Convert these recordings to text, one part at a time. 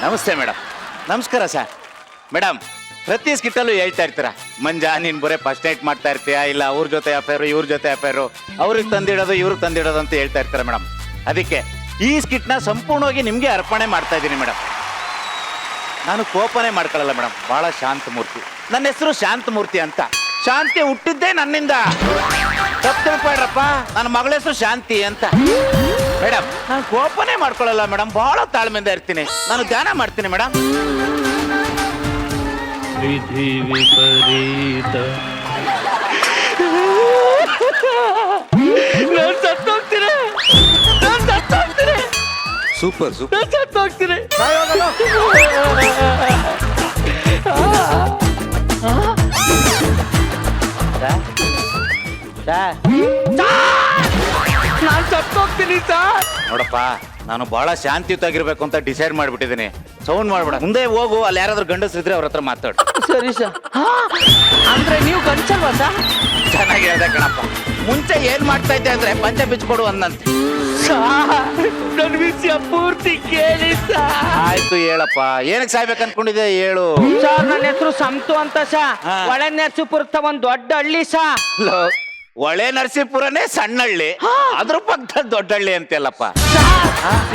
ನಮಸ್ತೆ ಮೇಡಮ್. ನಮಸ್ಕಾರ sir. Madam, ಪ್ರತಿ ಸ್ಕಿಟ್ಟಲ್ಲೂ ಹೇಳ್ತಾ ಇರ್ತೀರಾ, ಮಂಜಾ ನೀನ್ ಬರೇ ಫಸ್ಟ್ ನೈಟ್ ಮಾಡ್ತಾ ಇರ್ತೀಯಾ, ಇಲ್ಲ ಅವ್ರ ಜೊತೆ ಅಫೇರು ಇವ್ರ ಜೊತೆ ಅಫೇರು, ಅವ್ರಿಗೆ ತಂದಿಡೋದು ಇವ್ರಿಗೆ ತಂದಿಡೋದು ಅಂತ ಹೇಳ್ತಾ ಇರ್ತಾರೆ ಮೇಡಮ್. ಅದಕ್ಕೆ ಈ ಸ್ಕಿಟ್ನ ಸಂಪೂರ್ಣವಾಗಿ ನಿಮ್ಗೆ ಅರ್ಪಣೆ ಮಾಡ್ತಾ ಇದ್ದೀನಿ ಮೇಡಮ್. ನಾನು ಕೋಪನೇ ಮಾಡ್ಕೊಳ್ಳಲ್ಲ ಮೇಡಮ್, ಬಹಳ ಶಾಂತ ಮೂರ್ತಿ. ನನ್ನ ಹೆಸರು ಶಾಂತಮೂರ್ತಿ ಅಂತ. ಶಾಂತಿ ಹುಟ್ಟಿದ್ದೇ ನನ್ನಿಂದ. ತಪ್ಪು ತಿಳ್ಕೊಳ್ರಪ್ಪ, ನನ್ನ ಮಗಳ ಹೆಸರು ಶಾಂತಿ ಅಂತ. ಮೇಡಮ್, ನಾನು ಕೋಪನೇ ಮಾಡ್ಕೊಳ್ಳಲ್ಲ ಮೇಡಮ್, ಬಹಳ ತಾಳ್ಮೆಯಿಂದ ಇರ್ತೀನಿ. ನಾನು ಧ್ಯಾನ ಮಾಡ್ತೀನಿ ಮೇಡಮ್. ವಿಧಿ ವಿಪರೀತ ಸೂಪರ್ ಸೂಪರ್. ನಾನು ಸತ್ತೋಗ್ತೀನಿ ಸರ್. ನೋಡಪ್ಪ, ನಾನು ಬಹಳ ಶಾಂತಿಯುತವಾಗಿರ್ಬೇಕು ಅಂತ ಡಿಸೈಡ್ ಮಾಡ್ಬಿಟ್ಟಿದ್ದೀನಿ. ಸೌಂಡ್ ಮಾಡ್ಬೇಡ, ಮುಂದೆ ಹೋಗು. ಅಲ್ಲಿ ಯಾರಾದ್ರೂ ಗಂಡಸ್ರಿದ್ರೆ ಅವ್ರ ಹತ್ರ ಮಾತಾಡು. ಸರಿ ಸರ್. ಅಂದ್ರೆ ನೀವು ಗಂಡಸಲ್ವಾ ಸರ್? ಚೆನ್ನಾಗಿ ಹೇಳ್ದೆ ಕಣಪ್ಪ. ಮುಂಚೆ ಏನ್ ಮಾಡ್ತಾ ಇದ್ದೆ ಅಂದ್ರೆ ಪಂಚ ಬಿಚ್ಕೊಡು ಅಂದಂತೆ. ನನ್ನ ವಿಷಯ ಪೂರ್ತಿ ಕೇಳಿ ಸರ್. ಆಯ್ತು ಹೇಳಪ್ಪ, ಏನಕ್ಕೆ ಸಾಯ್ಬೇಕು ಅನ್ಕೊಂಡಿದ್ದೆ ಹೇಳು. ಸರ್, ನನ್ನ ಹೆಸರು ಸಂತು ಅಂತ ಸರ್. ಹಾ. ಒಳೆ ನರಸೀಪುರದ ಒಂದ್ ದೊಡ್ಡ ಹಳ್ಳಿ ಸರ್. ಒಳೆ ನರಸೀಪುರನೇ ಸಣ್ಣ ಹಳ್ಳಿ, ಅದ್ರ ಪಕ್ಕದಲ್ಲಿ ದೊಡ್ಡ ಹಳ್ಳಿ ಅಂತೆಲ್ಲಪ್ಪ.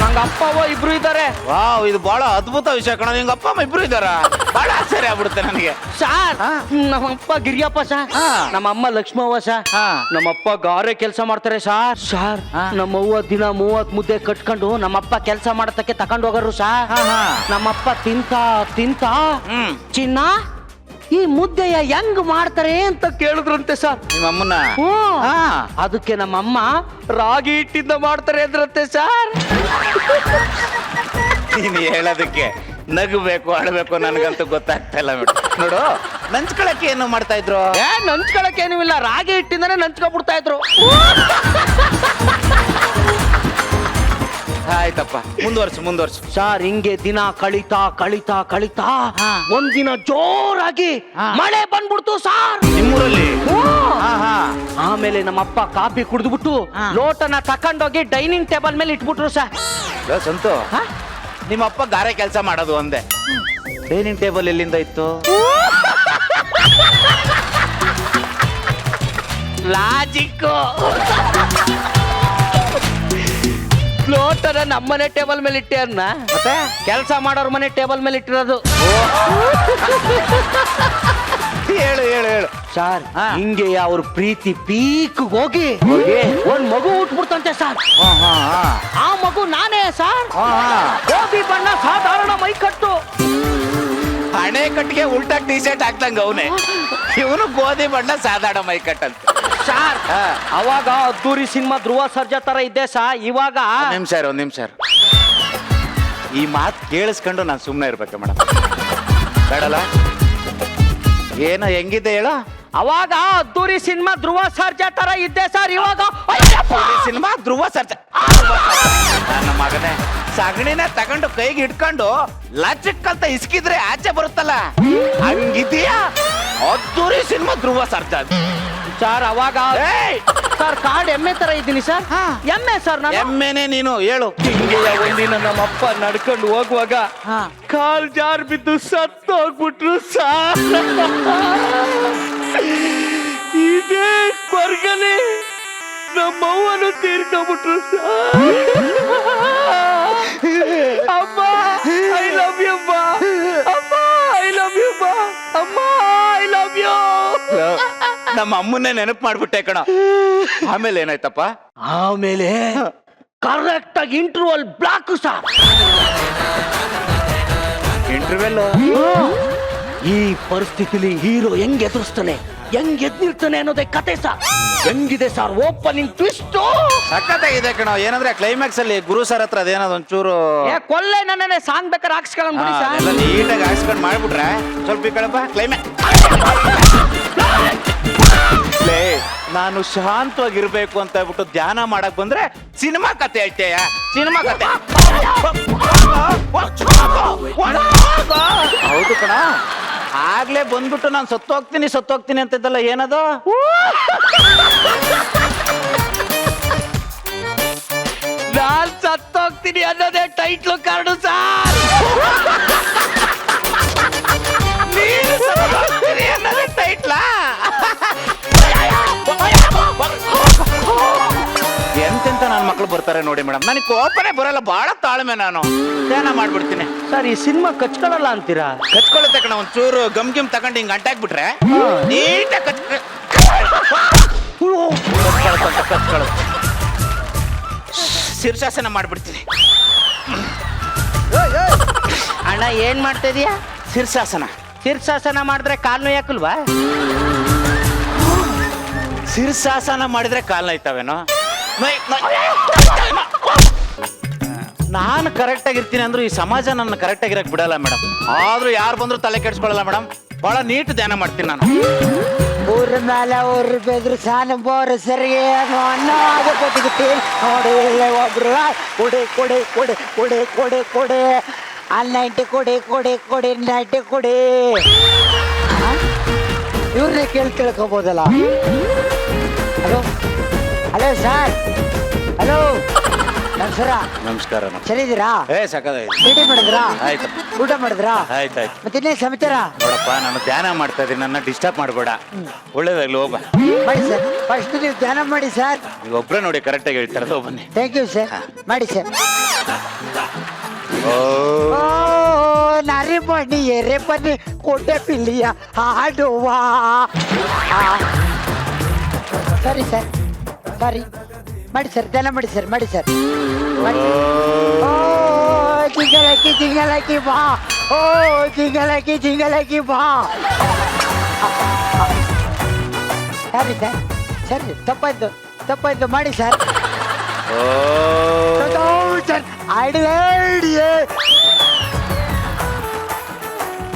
ನಂಗ ಅಪ್ಪ ಅವ್ವ ಇಬ್ರು ಇದ್ದಾರೆ. ವಾವ್, ಇದು ಬಹಳ ಅದ್ಭುತ ವಿಷಯ ಕಣ. ನಿಂಗ ಅಪ್ಪ ಅಮ್ಮ ಇಬ್ರು ಇದ್ದಾರ? ಬಹಳ ಆಶ್ಚರ್ಯ ಆಗ್ಬಿಡುತ್ತೆ ನನಗೆ. ಸರ್, ನಮ್ಮಪ್ಪ ಗಿರಿಯಪ್ಪ ಸರ್, ನಮ್ಮಮ್ಮ ಲಕ್ಷ್ಮವ್ವ ಸರ್, ನಮ್ಮಪ್ಪ ಗಾರೆ ಕೆಲಸ ಮಾಡ್ತಾರೆ ಸರ್. ಸರ್, ನಮ್ಮವ್ವ ದಿನ 30 ಮುದ್ದೆ ಕಟ್ಕೊಂಡು ನಮ್ಮಪ್ಪ ಕೆಲಸ ಮಾಡತಕ್ಕೆ ತಕೊಂಡ್ ಹೋಗರು ಸರ್. ನಮ್ಮಪ್ಪ ತಿಂತ ತಿಂತ ಚಿನ್ನ ಈ ಮುದ್ದೆಯ ಹೆಂಗ್ ಮಾಡ್ತಾರೆ ಅಂತ ಕೇಳಿದ್ರಂತೆ ಸರ್. ನಿಮ್ಮ ಅಮ್ಮನ? ಅದಕ್ಕೆ ನಮ್ಮಮ್ಮ ರಾಗಿ ಹಿಟ್ಟಿಂದ ಮಾಡ್ತಾರೆ ಅಂದ್ರಂತೆ ಸರ್. ನೀನು ಹೇಳೋದಕ್ಕೆ ನಗಬೇಕು ಅಳಬೇಕು ನನಗಂತೂ ಗೊತ್ತಾಗ್ತಾ ಇಲ್ಲ ಮೇಡಮ್. ನೋಡು, ನಂಚ್ಕೊಳಕ್ಕೆ ಏನು ಮಾಡ್ತಾ ಇದ್ರು? ನಂಚ್ಕೊಳಕ್ಕೆ ಏನೂ ಇಲ್ಲ, ರಾಗಿ ಹಿಟ್ಟಿಂದಾನೆ ನಂಚ್ಕೊಬಿಡ್ತಾ ಇದ್ರು. ಆಯ್ತಪ್ಪ, ಮುಂದುವರ್ಸು. ಸರ್, ಹಿಂಗೆ ದಿನ ಕಳಿತಾ ಕಳಿತಾ ಕಳಿತಾ ಒಂದಿನ ಜೋರಾಗಿ ಮಳೆ ಬಂದ್ಬಿಡ್ತು ಸರ್ ನಿಮ್ಮೂರಲ್ಲಿ. ಆಮೇಲೆ ನಮ್ಮಪ್ಪ ಕಾಫಿ ಕುಡಿದ್ಬಿಟ್ಟು ಲೋಟನ ತಕೊಂಡೋಗಿ ಡೈನಿಂಗ್ ಟೇಬಲ್ ಮೇಲೆ ಇಟ್ಬಿಟ್ರು ಸರ್. ಸಂತು, ನಿಮ್ಮಪ್ಪ ಗಾರೆ ಕೆಲಸ ಮಾಡೋದು ಅಂದೆ, ಡೈನಿಂಗ್ ಟೇಬಲ್ ಎಲ್ಲಿಂದ ಇತ್ತು? ಲಾಜಿಕ್. ಲೋಟನ ನಮ್ಮನೆ ಟೇಬಲ್ ಮೇಲೆ ಇಟ್ಟೆ ಅನ್ನ, ಮತ್ತೆ ಕೆಲಸ ಮಾಡೋರ್ ಮನೆ ಟೇಬಲ್ ಮೇಲೆ ಇಟ್ಟಿರೋದು. ಹೇಳು ಸರ್, ಹಿಂಗೆ ಅವ್ರ ಪ್ರೀತಿ ಪೀಕ್ ಹೋಗಿ ಒಂದ್ ಮಗು ಹುಟ್ಬಿಡ್ತಂತೆ ಸರ್. ಆ ಮಗು ನಾನೇ ಸರ್. ಗೋಬಿ ಬಣ್ಣ, ಸಾಧಾರಣ ಮೈಕಟ್ಟು. ಹಣೆ ಕಟ್ಟಿಗೆ ಉಲ್ಟಾ ಟಿ ಶರ್ಟ್ ಹಾಕ್ದಂಗ ಅವನೇ. ಇವನು ಗೋಧಿ ಬಣ್ಣ, ಸಾಧಾರಣ ಮೈಕಟ್ಟಂತ. ಸರ್, ಅವಾಗ ಅದ್ದೂರಿ ಸಿನಿಮಾ ಧ್ರುವ ಸರ್ಜಾ ತರ ಇದ್ದೆ ಸರ್. ಇವಾಗ ಒಂದ್ ನಿಮಿಷ ಈ ಮಾತು ಕೇಳಿಸ್ಕೊಂಡು ನಾನು ಸುಮ್ಮನೆ ಇರ್ಬೇಕು ಮೇಡಮ್. ಬೇಡಲ್ಲ? ಏನೋ ಹೆಂಗಿದ್ದೆ ಹೇಳೋ? ಅವಾಗ ಅದ್ದೂರಿ ಸಿನಿಮಾ ಧ್ರುವ ಸರ್ಜಾ ತರ ಇದ್ದೆ ಸರ್. ಇವಾಗ ಸಿನಿಮಾ ಧ್ರುವ ಸರ್ಜಾ. ನನ್ನ ಮಗನೇ, ಸಗಣಿನ ತಗೊಂಡು ಕೈಗೆ ಹಿಡ್ಕೊಂಡು ಲಚಕ್ ಅಂತ ಇಸ್ಕಿದ್ರೆ ಆಚೆ ಬರುತ್ತಲ್ಲ, ಹಂಗಿದೀಯಾ ಅದ್ದೂರಿ ಸಿನಿಮಾ ಧ್ರುವ ಸರ್ಜಾ. ಸರ್, ಅವಾಗ ಸರ್ ಕಾಡ್ ಎಮ್ಮೆ ತರ ಇದ್ದೀನಿ ಸರ್. ಎಮ್ಮೆ ಸರ್, ಎಮ್ಮೆನೆ ನೀನು. ಹೇಳು. ಹಿಂಗೆ ಒಂದಿನ ನಮ್ಮಪ್ಪ ನಡ್ಕೊಂಡು ಹೋಗುವಾಗ ಕಾಲ್ ಜಾರ್ ಬಿದ್ದು ಸತ್ತು ಹೋಗ್ಬಿಟ್ರು ಸರ್. ಇದೇ ಕೊರ್ಗನೆ ನಮ್ಮವ್ವನು ತೀರ್ಕೊಂಡ್ಬಿಟ್ರು ಸರ್. ಅಮ್ಮ, ಐ ಲವ್ ಯು ಅಮ್ಮ. ಅಮ್ಮ, ಐ ಲವ್ ಯು ಅಮ್ಮ. ಅಮ್ಮ, ಐ ಲವ್ ಯು. ನಮ್ಮ ಅಮ್ಮನ್ನೇ ನೆನಪು ಮಾಡ್ಬಿಟ್ಟೆ ಕಣ. ಆಮೇಲೆ ಏನಾಯ್ತಪ್ಪ? ಆಮೇಲೆ ಕರೆಕ್ಟ್ ಆಗಿ ಇಂಟರ್ವಲ್ ಬ್ಲಾಕ್ ಸರ್. ಇಂಟರ್ವೆಲ್. ಈ ಪರಿಸ್ಥಿತಿಲಿ ಹೀರೋ ಹೆಂಗ್ ಎದುರಿಸ್ತಾನೆ, ಹೆಂಗ್ ಎದ್ನಿರ್ತಾನೆ ಅನ್ನೋದೇ ಕತೆ ಸರ್. ಹೆಂಗಿದೆ ಸರ್ ಓಪನಿಂಗ್ ಟ್ವಿಸ್ಟ್? ಸಖತ್ತಾಗಿದೆ ಕಣ. ಏನಂದ್ರೆ ಕ್ಲೈಮ್ಯಾಕ್ಸ್ ಅಲ್ಲಿ ಗುರು ಸರ್ ಹತ್ರ ಅದೇನದು ಒಂಚೂರು ಕೊಲ್ಲೆ ನನ್ನೇ ಸಾಂಗ್ ಬೇಕಾದ್ರೆ ಹಾಕ್ಸ್ಕೊಂಡ್ಬಿಡಿ ಸರ್. ನೀಟಾಗಿ ಹಾಕ್ಸ್ಕೊಂಡು ಮಾಡ್ಬಿಟ್ರೆ ಸ್ವಲ್ಪ ಈ ಕಡೆಪ್ಪ ಕ್ಲೈಮ್ಯಾಕ್ಸ್. ನಾನು ಶಾಂತವಾಗಿರ್ಬೇಕು ಅಂತ ಹೇಳ್ಬಿಟ್ಟು ಧ್ಯಾನ ಮಾಡಕ್ ಬಂದ್ರೆ ಸಿನಿಮಾ ಕತೆ ಹೇಳ್ತೀಯ? ಸಿನಿಮಾ ಕತೆ ಹೌದು ಕಣ. ಆಗ್ಲೇ ಬಂದ್ಬಿಟ್ಟು ನಾನು ಸತ್ತೋಗ್ತೀನಿ ಅಂತಿದ್ದಲ್ಲ, ಏನದು? ನಾನ್ ಸತ್ತೋಗ್ತೀನಿ ಅನ್ನೋದೇ ಟೈಟ್ಲು ಕಾರ್ಡು ಸಾರ್. ನೀನು ಸತ್ತೋಗ್ತೀನಿ ಅನ್ನೋದೇ ಟೈಟ್ಲಾ? ಎಂತೆಂತ ನನ್ನ ಮಕ್ಳು ಬರ್ತಾರೆ ನೋಡಿ ಮೇಡಮ್. ನನಗೆ ಕೋಪನೇ ಬರಲ್ಲ, ಬಹಳ ತಾಳ್ಮೆ. ನಾನು ಧ್ಯಾನ ಮಾಡ್ಬಿಡ್ತೀನಿ. ಸರ್ ಈ ಸಿನಿಮಾ ಕಚ್ಕೊಳ್ಳಲ್ಲ ಅಂತೀರಾ? ಕಚ್ಕೊಳ್ಳುತ್ತೆ ಕಣ. ಒಂಚೂರು ಗಮ್ ತಗೊಂಡು ಹಿಂಗ್ ಅಂಟಾಕ್ಬಿಟ್ರೆ ನೀಟಾಗಿ ಕಚ್ಕೊಳ್ಳುತ್ತೆ. ಶೀರ್ಷಾಸನ ಮಾಡ್ಬಿಡ್ತೀನಿ. ಅಣ್ಣ ಏನ್ ಮಾಡ್ತಾ ಇದೀಯಾ? ಶೀರ್ಷಾಸನ. ಶೀರ್ಷಾಸನ ಮಾಡಿದ್ರೆ ಕಾಲ್ ನೋಯಾಕಲ್ವಾ? ಶೀರ್ಷಾಸನ ಮಾಡಿದ್ರೆ ಕಾಲ್ ನೋಯ್ತಾವೇನೋ? ನಾನು ಕರೆಕ್ಟ್ ಆಗಿರ್ತೀನಿ ಅಂದ್ರೂ ಈ ಸಮಾಜ ನನ್ನ ಕರೆಕ್ಟ್ ಆಗಿರಕ್ ಬಿಡಲ್ಲ ಮೇಡಮ್. ಆದ್ರೂ ಯಾರು ಬಂದ್ರು ತಲೆ ಕೆಡ್ಸ್ಕೊಳಲ್ಲ ಮೇಡಮ್. ಬಹಳ ನೀಟ್ ಧ್ಯಾನ ಮಾಡ್ತೀನಿ ನಾನು. ಊರ ಮೇಲೆ ಊರು ಬೆದ್ರು ಸಾನ ಬೋರು ಸರಿಗೆ ಅನ್ನ ಕೊಟ್ಟಿಗೆ ನೋಡಿ ಒಬ್ರು ಕೊಡೆ ಕೊಡೆ ಕೊಡೆ ಕೊಡೆ ಕೊಡೆ ಕೊಡೆ ಅಲ್ಲಿ ನೈಂಟಿ ಕೊಡೆ ಕೊಡೆ ಕೊಡೆ ನೈಂಟಿ ಕೊಡೆ. ಇವ್ರನ್ನೇ ಕೇಳ್ಕೊಬೋದಲ್ಲ. ಹಲೋ ಹಲೋ ಸರ್, ಹಲೋ ನಮಸ್ಕಾರ. ನಮಸ್ಕಾರ. ಸರಿದ್ದೀರಾ? ಸಕದಾಯ್ತು. ಭೇಟಿ ಮಾಡಿದ್ರಾ? ಆಯ್ತು. ಊಟ ಮಾಡಿದ್ರಾ? ಆಯ್ತಾಯ್ತು. ಮತ್ತೆ ಇನ್ನೇ ಸಮಾಚಾರ? ನೋಡಪ್ಪ, ನಾನು ಧ್ಯಾನ ಮಾಡ್ತಾ ಇದ್ದೀನಿ, ನನ್ನ ಡಿಸ್ಟರ್ಬ್ ಮಾಡಬೇಡ. ಒಳ್ಳೇದಾಗ್ಲಿ, ಹೋಗ ಮಾಡಿ ಸರ್. ಫಸ್ಟ್ ನೀವು ಧ್ಯಾನ ಮಾಡಿ ಸರ್. ನೀವು ಒಬ್ಬರೇ ನೋಡಿ ಕರೆಕ್ಟಾಗಿ ಹೇಳ್ತಾರದು. ಬನ್ನಿ. Thank you sir. ಮಾಡಿ ಸರ್. ಓ ನಾರಿ ಬನ್ನಿ ಎರೆ ಬನ್ನಿ ಕೋಟೆ ಪಿಲ್ಲಿಯ ಹಾಡುವ. ಸರಿ ಸರ್, ಸರಿ ಮಾಡಿ ಸರ್. ಧ್ಯಾನ ಮಾಡಿ ಸರ್, ಮಾಡಿ ಸರ್. ಓ ಜಿಂಗಲಕ್ಕಿ ಬಾ, ಓ ಜಿಂಗಲಕ್ಕಿ ಬಾ. ಸರಿ ಸರ್, ಸರಿ. ತಪ್ಪಾಯ್ತು ಮಾಡಿ ಸರ್. ಸರ್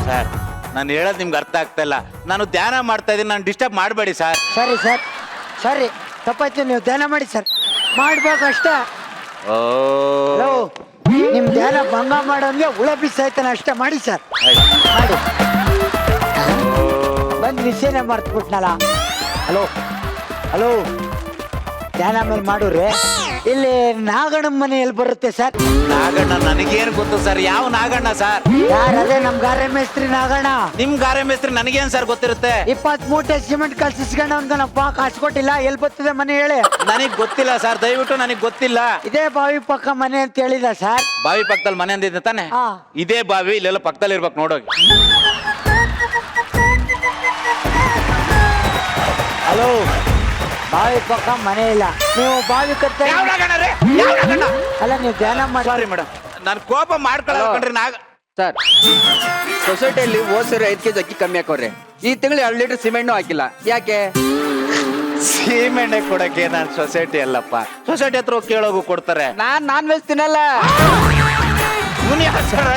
ಸರ್, ನಾನು ಹೇಳೋದು ನಿಮ್ಗೆ ಅರ್ಥ ಆಗ್ತಾ ಇಲ್ಲ. ನಾನು ಧ್ಯಾನ ಮಾಡ್ತಾ ಇದ್ದೀನಿ, ನಾನು ಡಿಸ್ಟರ್ಬ್ ಮಾಡಬೇಡಿ ಸರ್. ಸರಿ ಸರ್, ಸರಿ. ತಪ್ಪಾಯ್ತು. ನೀವು ಧ್ಯಾನ ಮಾಡಿ ಸರ್. ಮಾಡ್ಬೇಕಷ್ಟೇ. ಹಲೋ, ನಿಮ್ ಧ್ಯಾನ ಭಂಗ ಮಾಡೋಂಗೆ ಹುಳ ಬಿಸಾಯ್ತಾನೆ ಅಷ್ಟೇ. ಮಾಡಿ ಸರ್, ಮಾಡಿ. ಬಂದ್ ವಿಷಯನೇ ಮರ್ತ್ಬಿಟ್ನಲ್ಲ. ಹಲೋ ಹಲೋ, ಧ್ಯಾನ ಮೇಲೆ ಮಾಡುವ್ರಿ. ಇಲ್ಲಿ ನಾಗಣ್ಣ ಮನೆ ಎಲ್ಲಿ ಬರುತ್ತೆ ಸರ್? ನಾಗಣ್ಣ ನನಗೇನು ಗೊತ್ತು ಸರ್? ಯಾವ ನಾಗಣ್ಣ ಸರ್? ಯಾರು? ಅದೇ ನಮ್ ಗಾರೆ ಮೇಸ್ತ್ರಿ ನಾಗಣ್ಣ. ನಿಮ್ ಗಾರೆ ಮೇಸ್ತ್ರಿ ನನಗೇನ್ ಸರ್ ಗೊತ್ತಿರುತ್ತೆ? 20 ಮೂಟೆ ಸಿಮೆಂಟ್ ಕಲ್ಸಿಸ್ಕೊಂಡ ಅಂದನಪ್ಪ. ಕಾಸು ಕೊಟ್ಟಿಲ್ಲ. ಎಲ್ಲಿ ಬರ್ತದೆ ಮನೆ ಹೇಳಿ? ನನಗ್ ಗೊತ್ತಿಲ್ಲ ಸರ್, ದಯವಿಟ್ಟು ನನಗ್ ಗೊತ್ತಿಲ್ಲ. ಇದೇ ಬಾವಿ ಪಕ್ಕ ಮನೆ ಅಂತ ಹೇಳಿದ ಸರ್. ಬಾವಿ ಪಕ್ಕದಲ್ಲಿ ಮನೆ ಅಂದಿದ್ದೆ ತಾನೆ? ಹಾ. ಇದೇ ಬಾವಿ ಇಲ್ಲೆಲ್ಲ ಪಕ್ಕದಲ್ಲಿ ಇರ್ಬೇಕು, ನೋಡೋಗಿ. ಹಲೋ, ಬಾವಿ ಪಕ್ಕ ಮನೆ ಇಲ್ಲ. ನೀವು ಬಾವಿ ಕಟ್ಟ ಅಲ್ಲ, ನೀವು ಧ್ಯಾನ ಮಾಡಿ. ಸಾರಿ ಮೇಡಮ್, ನಾನು ಕೋಪ ಮಾಡ್ಕೊಳ್ಳಿ. ಸರ್, ಸೊಸೈಟಿಯಲ್ಲಿ ಹೋದ್ಸರಿ 5 ಕೆಜಿ ಅಕ್ಕಿ ಕಮ್ಮಿ ಹಾಕೋರಿ. ಈ ತಿಂಗಳು 2 ಲೀಟರ್ ಸಿಮೆಂಟ್ ಹಾಕಿಲ್ಲ. ಯಾಕೆ? ಸೀಮೆಣ್ಣೆ ಕೊಡಕ್ಕೆ ನಾನು ಸೊಸೈಟಿ ಅಲ್ಲಪ್ಪ. ಸೊಸೈಟಿ ಹತ್ರ ಹೋಗಿ ಕೇಳೋಗು ಕೊಡ್ತಾರೆ. ನಾನ್ ವೆಜ್ ತಿನ್ನಲ್ಲ.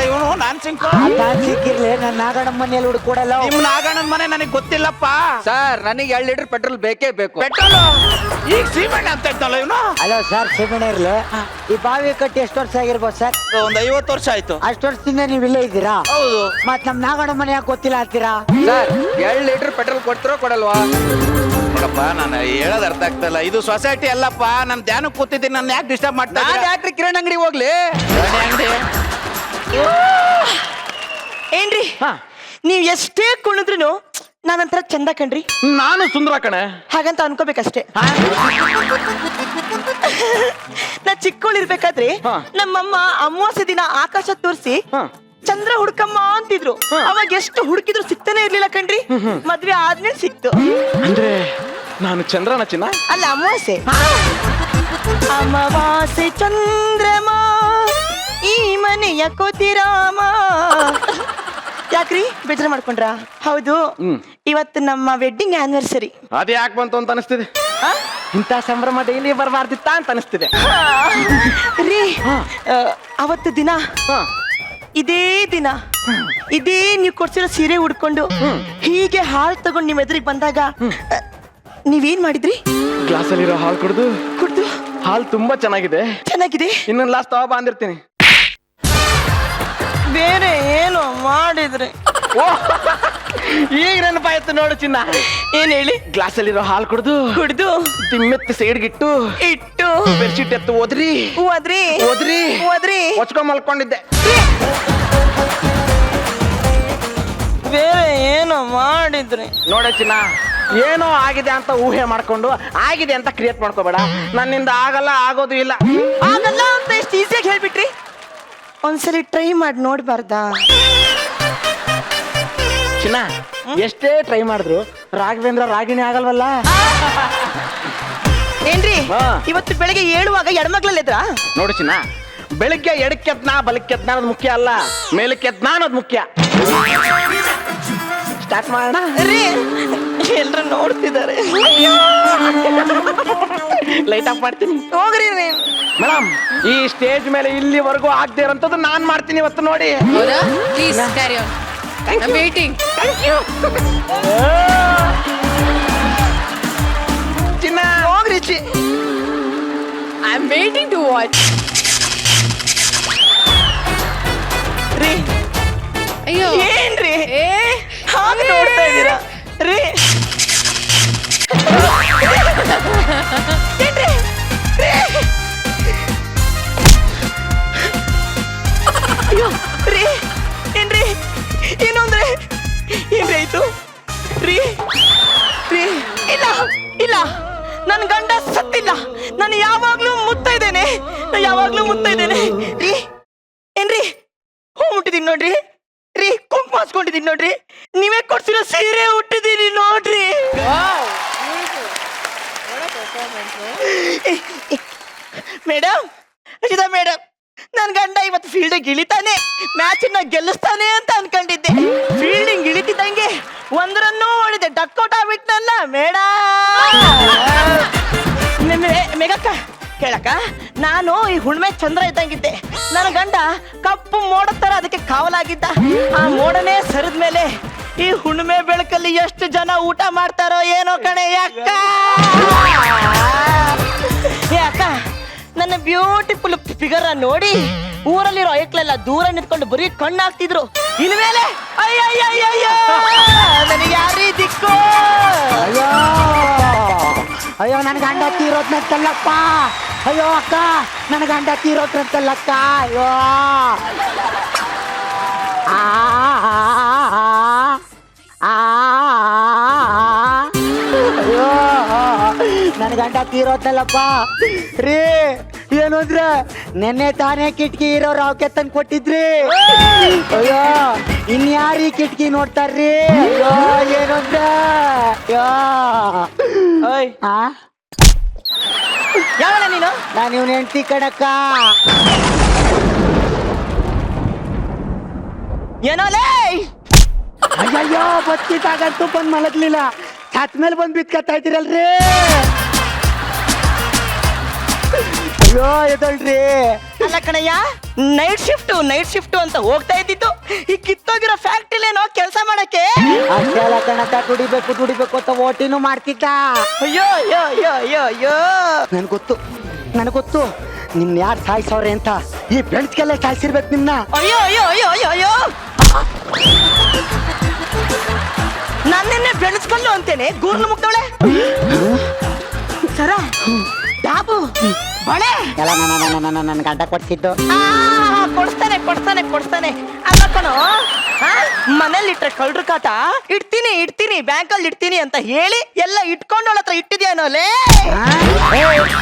ಇವನು ನಾನ್ ಸಿಕ್ಕಿರ್ಲಿ. ನನ್ನ ನಾಗಣ್ಣ ಮನೆಯಲ್ಲಿ ಹುಡುಕೊಡಲ್ಲ. ನಿಮ್ ನಾಗಣ್ಣನ ಮನೆ ನನಗೆ ಗೊತ್ತಿಲ್ಲಪ್ಪ ಸರ್, ನನಗೆ 2 ಲೀಟರ್ ಪೆಟ್ರೋಲ್ ಬೇಕೇ ಬೇಕು. ಪೆಟ್ರೋಲ್ ಈಗ ಸೀಮೆಣ್ಣೆ ಅಂತ ಇದ್ದಲ್ಲ ಇವನು. ಅಲೋ ಸರ್, ಸಿಮೆಂಟ್ ಇರ್ಲಿ. ಈ ಬಾವಿ ಕಟ್ಟಿ ಎಷ್ಟು ವರ್ಷ ಆಗಿರ್ಬೋದು ಸರ್? ಒಂದು 50 ವರ್ಷ ಆಯ್ತು. ಅಷ್ಟು ವರ್ಷದಿಂದ ನೀವು ಇಲ್ಲೇ ಇದ್ದೀರಾ? ಹೌದು. ಮತ್ ನಮ್ ನಾಗಣ್ಣ ಮನೆ ಯಾಕೆ ಗೊತ್ತಿಲ್ಲ ಅಂತೀರಾ? ಸರ್, 2 ಲೀಟರ್ ಪೆಟ್ರೋಲ್ ಕೊಡ್ತಿರೋ ಕೊಡಲ್ವಾ? ನೋಡಪ್ಪ, ನಾನು ಹೇಳೋದ್ ಅರ್ಥ ಆಗ್ತಾ ಇಲ್ಲ. ಇದು ಸೊಸೈಟಿ ಅಲ್ಲಪ್ಪ. ನಾನು ಧ್ಯಾನಕ್ಕೆ ಕೂತಿದ್ದೀನಿ, ನಾನು ಯಾಕೆ ಡಿಸ್ಟರ್ಬ್ ಮಾಡ್ತಾ ನಾನು ಯಾಕ್ರಿ ಕಿರಾಣಿ ಅಂಗಡಿ ಹೋಗ್ಲಿ? ಅಂಗಡಿ ಏನ್ರಿ, ನೀವ್ ಎಷ್ಟೇ ಕುಣಿದ್ರು ನಾನಂತರ ಚಂದ ಕಣ್ರಿ. ನಾನು ಸುಂದರ ಕಣೆ ಹಾಗಂತ ಅನ್ಕೋಬೇಕಷ್ಟೇ. ನಾ ಚಿಕ್ಕವಳಿರ್ಬೇಕಾದ್ರೆ ನಮ್ಮಮ್ಮ ಅಮಾವಾಸ್ಯೆ ದಿನ ಆಕಾಶ ತೋರಿಸಿ ಚಂದ್ರ ಹುಡ್ಕಮ್ಮ ಅಂತಿದ್ರು. ಅವಾಗ ಎಷ್ಟು ಹುಡುಕಿದ್ರು ಸಿಗ್ತಾನೆ ಇರ್ಲಿಲ್ಲ ಕಣ್ರಿ. ಮದ್ವೆ ಆದ್ಮೇಲೆ ಸಿಕ್ತು. ಅಂದ್ರೆ ನಾನು ಚಂದ್ರನ ಚಿನ್ನ ಅಲ್ಲ, ಅಮಾವಾಸ್ಯೆ. ಅಮಾವಾಸ್ಯೆ ಚಂದ್ರಮ ಈ ಮನೆಯ ಕೋತಿರಾಮ. ಯಾಕ್ರಿ ಬೇಜಾರ ಮಾಡ್ಕೊಂಡ್ರ? ಹೌದು, ಇವತ್ತು ನಮ್ಮ ವೆಡ್ಡಿಂಗ್ ಆನಿವರ್ಸರಿ. ಅದೇ ಯಾಕೆ ಬಂತು ಅಂತ ಅನಿಸ್ತಿದೆ. ಇಂಥ ಸಂಭ್ರಮ ಡೈಲಿ ಬರಬಾರ್ದಿತ್ತ ಅಂತ ಅನಿಸ್ತಿದೆ ರೀ. ಅವತ್ತು ದಿನ ಇದೇ ದಿನ ಇದೇ ನೀವು ಕೊಡ್ಸಿರೋ ಸೀರೆ ಉಡ್ಕೊಂಡು ಹೀಗೆ ಹಾಲು ತಗೊಂಡು ನಿಮ್ ಎದುರಿಗೆ ಬಂದಾಗ ನೀವೇನ್ ಮಾಡಿದ್ರಿ? ಗ್ಲಾಸಲ್ಲಿರೋ ಹಾಲು ಕುಡ್ದು ಕುಡ್ದು ಹಾಲು ತುಂಬಾ ಚೆನ್ನಾಗಿದೆ, ಚೆನ್ನಾಗಿದೆ, ಇನ್ನೊಂದು ಲಾಸ್ಟ್ ತಗೋ ಬಂದಿರ್ತೀನಿ. ಬೇರೆ ಏನು ಮಾಡಿದ್ರಿ? ಈಗ ನೆನಪಾಯ್ತು ನೋಡು ಚಿನ್ನ. ಏನ್ ಹೇಳಿ? ಗ್ಲಾಸಲ್ಲಿರೋ ಹಾಲು ಕುಡ್ದು ದಿಮ್ಮೆತ್ತಿ ಸೈಡ್ಗಿಟ್ಟು ಇಟ್ಟು ಬೆಡ್ಶೀಟ್ ಎತ್ತು ಓದ್ರಿ ಹೊಚ್ಕೊಂಡ್ ಮಲ್ಕೊಂಡಿದ್ದೆ. ಬೇರೆ ಏನೋ ಮಾಡಿದ್ರಿ. ನೋಡ ಚಿನ್ನ, ಏನೋ ಆಗಿದೆ ಅಂತ ಊಹೆ ಮಾಡ್ಕೊಂಡು ಆಗಿದೆ ಅಂತ ಕ್ರಿಯೇಟ್ ಮಾಡ್ಕೋಬೇಡ. ನನ್ನಿಂದ ಆಗಲ್ಲ, ಆಗೋದು ಇಲ್ಲ. ಆಗಲ್ಲ ಅಂತ ಎಷ್ಟು ಈಸಿಯಾಗಿ ಹೇಳ್ಬಿಟ್ರಿ. ಒಂದ್ಸಲಿ ಟ್ರೈ ಮಾಡಿ ನೋಡ್ಬಾರ್ದಾ? ಚಿನ್ನ, ಎಷ್ಟೇ ಟ್ರೈ ಮಾಡಿದ್ರು ರಾಘವೇಂದ್ರ ರಾಗಿಣಿ ಆಗಲ್ವಲ್ಲ. ಏನ್ರಿ ಹಾ. ಇವತ್ತು ಬೆಳಗ್ಗೆ ಏಳುವಾಗ ಎಡಮಗ್ಲಲ್ಲಿದ್ರ? ನೋಡು ಚಿನ್ನ, ಬೆಳಿಗ್ಗೆ ಎಡಕ್ಕೆದ್ನಾ ಬಲಕ್ಕೆದ್ನಾ ಅನ್ನೋದು ಮುಖ್ಯ ಅಲ್ಲ, ಮೇಲಕ್ಕೆದ್ನಾ ಅನ್ನೋದು ಮುಖ್ಯ. ಸ್ಟಾರ್ಟ್ ಮಾಡೋಣ. ರೀ ಎಲ್ರು ನೋಡ್ತಿದ್ದಾರೆ. ಲೈಟ್ ಆಫ್ ಮಾಡ್ತೀನಿ. ಹೋಗ್ರಿ ರೀ. ಮೇಡಮ್, ಈ ಸ್ಟೇಜ್ ಮೇಲೆ ಇಲ್ಲಿವರೆಗೂ ಆಗದೆ ಇರೋಂಥದ್ದು ನಾನ್ ಮಾಡ್ತೀನಿ ಇವತ್ತು ನೋಡಿ. Please carry on. I'm waiting. ಚಿನ್ನ, ಹೋಗ್ರಿ I'm waiting to watch. ರೀ ಅಯ್ಯೋ ಏನ್ರಿ ಏ ಹಾಗೆ ನೋಡ್ತಾ ಇದ್ದೀರಾ ರೀ? ಏನ್ರಿ? ರೀ? ಅಯ್ಯೋ ರೀ ಏನ್ರಿ? ಏನು ಅಂದ್ರೆ ಏನ್ರಿ ಆಯ್ತು ರೀ? ರೀ ಇಲ್ಲ ಇಲ್ಲ, ನನ್ ಗಂಡ ಸತ್ತಿಲ್ಲ. ನಾನು ಯಾವಾಗ್ಲೂ ಮುತ್ತಾ ಇದ್ದೇನೆ. ರೀ ಏನ್ರಿ? ಹೂ ಮುಟ್ಟಿದೀನಿ ನೋಡ್ರಿ. ರೀ ಕುಂಕುಮ ಹಚ್ಕೊಂಡಿದೀನಿ ನೋಡ್ರಿ. ನೀವೇ ಕೊಡ್ಸಿರೋ ಸೀರೆ ಉಟ್ಟಿದೀನಿ ನೋಡ್ರಿ. ಮೇಡಮ್, ರಚಿತಾ ಮೇಡಮ್, ನನ್ ಗಂಡ ಇವತ್ತು ಫೀಲ್ಡಿಂಗ್ ಇಳಿತಾನೆ, ಮ್ಯಾಚ್ ಗೆಲ್ಲಿಸ್ತಾನೆ ಅಂತ ಅನ್ಕೊಂಡಿದ್ದೆ. ಫೀಲ್ಡಿಂಗ್ ಇಳಿತಿದ್ದಂಗೆ ಒಂದರನ್ನೂ ಹೊಡಿದೆ, ಡಕ್ಔಟ್ ಆಗ್ಬಿಟ್ನಲ್ಲ ಮೇಡಮ್. ಮೇಘಕ್ಕ ಕೇಳಕ್ಕ, ನಾನು ಈ ಹುಣ್ಮೆ ಚಂದ್ರ ಇದ್ದಂಗಿದ್ದೆ. ನನ್ನ ಗಂಡ ಕಪ್ಪು ಮೋಡ ತರ ಅದಕ್ಕೆ ಕಾವಲಾಗಿದ್ದ. ಆ ಮೋಡನೇ ಸರಿದ ಮೇಲೆ ಈ ಹುಣ್ಮೆ ಬೆಳಕಲ್ಲಿ ಎಷ್ಟು ಜನ ಊಟ ಮಾಡ್ತಾರೋ ಏನೋ ಕಣೆ ಅಕ್ಕ. ಅಕ್ಕ, ನನ್ನ ಬ್ಯೂಟಿಫುಲ್ ಫಿಗರ್ ನೋಡಿ ಊರಲ್ಲಿರೋ ಐಕ್ಳೆಲ್ಲ ದೂರ ನಿಂತ್ಕೊಂಡು ಬರೀ ಕಣ್ಣಾಗ್ತಿದ್ರು. ಇನ್ಮೇಲೆ ಅಯ್ಯಯ್ಯಯ್ಯಯ್ಯೋ, ನನಗೆ ಯಾರೀ ದಿಕ್ಕು? ಅಯ್ಯೋ ನನ್ನ ಗಂಡ ತೀರೋದ್ನಂತಲ್ಲಪ್ಪ. ಅಯ್ಯೋ ಅಕ್ಕ, ನನ್ನ ಗಂಡ ತೀರೋದ್ನಂತಲ್ಲಕ್ಕ. ಅಯ್ಯೋ ಅಯ್ಯೋ ನನ್ನ ಗಂಡ ತೀರೋದ್ನಲ್ಲಪ್ಪ. ರೀ ಏನು ಅಂದ್ರೆ ನೆನ್ನೆ ತಾನೇ ಕಿಟಕಿ ಇರೋ ರಾವ್ಕೆ ತಂದು ಕೊಟ್ಟಿದ್ರಿ. ಅಯ್ಯೋ ಇನ್ಯಾರೀ ಕಿಟಕಿ ನೋಡ್ತಾರ್ರಿ? ಅಯ್ಯೋ ಏನು ಅಂದ್ರೆ ಯಾವನ ನೀನು? ನಾನು ಇವ್ನ ಹೆಂಡ್ತಿ ಕಣಕ್ಕ. ಏನೋಲೇ? ಅಯ್ಯಯ್ಯೋ, ಬಚ್ಚಿತಾಗಂತೂ ಬಂದ್ ಮಲಗ್ಲಿಲ್ಲ, ಛತ್ ಮೇಲೆ ಬಂದ್ ಬಿತ್ಕತ್ತಾ ಇದ್ದೀರಲ್ರಿ. ಅಯ್ಯೋ ಎದಳ್ರಿ. ಅಲ್ಲ ಕಣಯ್ಯ, ನೈಟ್ ಶಿಫ್ಟ್ ಅಂತ ಹೋಗ್ತಾ ಇದ್ದಿದ್ದು ಈ ಕಿತ್ತೋಗಿರೋ ಫ್ಯಾಕ್ಟ್ರಿಲೇನೋ ಕೆಲಸ ಮಾಡಕ್ಕೆ. ಅಷ್ಟೇ ಅಲ್ಲ ಕಣಕ್ಕ, ದುಡಿಬೇಕು ಅಂತ ಓಟಿನೂ ಮಾಡ್ತಿದ್ದ. ಅಯ್ಯೋ ಅಯ್ಯೋ ಅಯ್ಯೋ ಅಯ್ಯೋ ಅಯ್ಯೋ, ನನಗ್ ಗೊತ್ತು ನಿಮ್ನ ಯಾರು ಸಾಯಿಸವ್ರೆ ಅಂತ. ಈ ಬೆಳ್ಸ್ಗೆಲ್ಲ ಸಾಯಿಸಿರ್ಬೇಕು ನಿಮ್ನ. ಅಯ್ಯೋ ಅಯ್ಯೋ ಅಯ್ಯೋ ಅಯ್ಯೋ ಅಯ್ಯೋ, ನನ್ನೆನ್ನೆ ಬೆಳೆಸ್ಕೊಂಡು ಅಂತೇನೆ ಗೂರ್ಲು ಮುಗ್ದವಳೆ. ಸರ ಡಾಬು ಬಳೆ ಎಲ್ಲ ನನ್ನ ಗಂಡ ಕೊಡ್ಸಿದ್ದು. ಕೊಡ್ತಾನೆ ಅಲ್ಲ ಕಣೋ. ಮನೇಲಿ ಇಟ್ರೆ ಕಳ್ರು ಕಾಟ, ಇಡ್ತೀನಿ ಬ್ಯಾಂಕಲ್ಲಿ ಇಡ್ತೀನಿ ಅಂತ ಹೇಳಿ ಎಲ್ಲ ಇಟ್ಕೊಂಡವಳ ಹತ್ರ ಇಟ್ಟಿದ್ಯಾನೋಲೇ.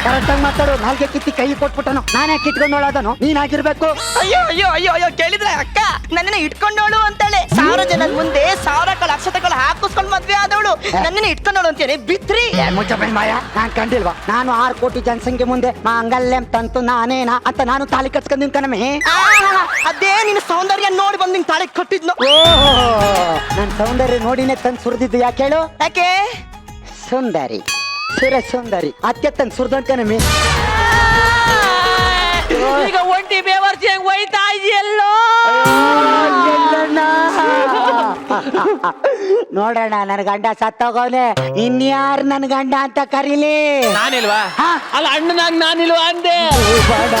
ಕರೆಕ್ಟಾಗಿ ಮಾತಾಡು. ನಾಲ್ಗೆ ಕಿತ್ತಿ ಕೈ ಕೊಟ್ಬಿಟ್ಟನು. ನಾನೇ ಕಿಟ್ಕೊಂಡೋಳದನು, ನೀನಾಗಿರ್ಬೇಕು. ಅಯ್ಯೋ ಅಯ್ಯೋ ಅಯ್ಯೋ ಅಯ್ಯೋ, ಕೇಳಿದ್ರೆ ಅಕ್ಕ ನನ್ನನ್ನ ಇಟ್ಕೊಂಡವಳು ಅಂತಾಳೆ. 1000 ಜನದ ಮುಂದೆ 1000 ಅಕ್ಷತೆಗಳು ಹಾಕಿಸ್ಕೊಂಡು ಮದ್ವೆ ಆದವಳು ನನ್ನನ್ನ ಇಟ್ಕೊಂಡವಳು ಅಂತೇಳಿ ಬಿತ್ರಿ. ಮುಚ್ಚಬೈ ಮಾಯ, ನಾನ್ ಕಂಡಿಲ್ವಾ? ನಾನು 6 ಕೋಟಿ ಜನಸಂಖ್ಯೆ ಮುಂದೆ ಮಾಂಗಲ್ಯಂ ತಂತು ನಾನೇನಾ ಅಂತ ನಾನು ತಾಳಿ ಕಟ್ಸ್ಕೊಂಡ್ ಕಣಮೆ. ಅದೇ ನಿನ್ನ ಸೌಂದರ್ಯ ನೋಡಿ ಬಂದ್ ನಿಂಗೆ ತಾಳಿ ಕಟ್ಟಿದ್ನು. ನನ್ ಸೌಂದರ್ಯ ನೋಡಿನೇ ತಂದು ಸುರಿದಿದ್ದು. ಯಾಕೆ ಹೇಳು? ಯಾಕೆ? ಸುಂದರಿ, ಸುಂದರಿ ಅತ್ತೆ ತಂದು ಸುರಿದಂಕನಮೆ. ಈಗ ಒಂಟಿ ಬೇವರ್ಸಿ ಹೆಂಗ್ ಒಯ್ತಾ ಇದೆಯಲ್ಲೋ. ನೋಡೋಣ, ನನ್ ಗಂಡ ಸತ್ತೋಗವ್ನೆ, ಇನ್ಯಾರು ನನ್ ಗಂಡ ಅಂತ ಕರೀಲಿ? ನಾನಿಲ್ವಾ? ಅಲ್ಲ ಅಣ್ಣನಾಗ್ ನಾನಿಲ್ವಾ ಅಂದೆ. ಬೇಡ.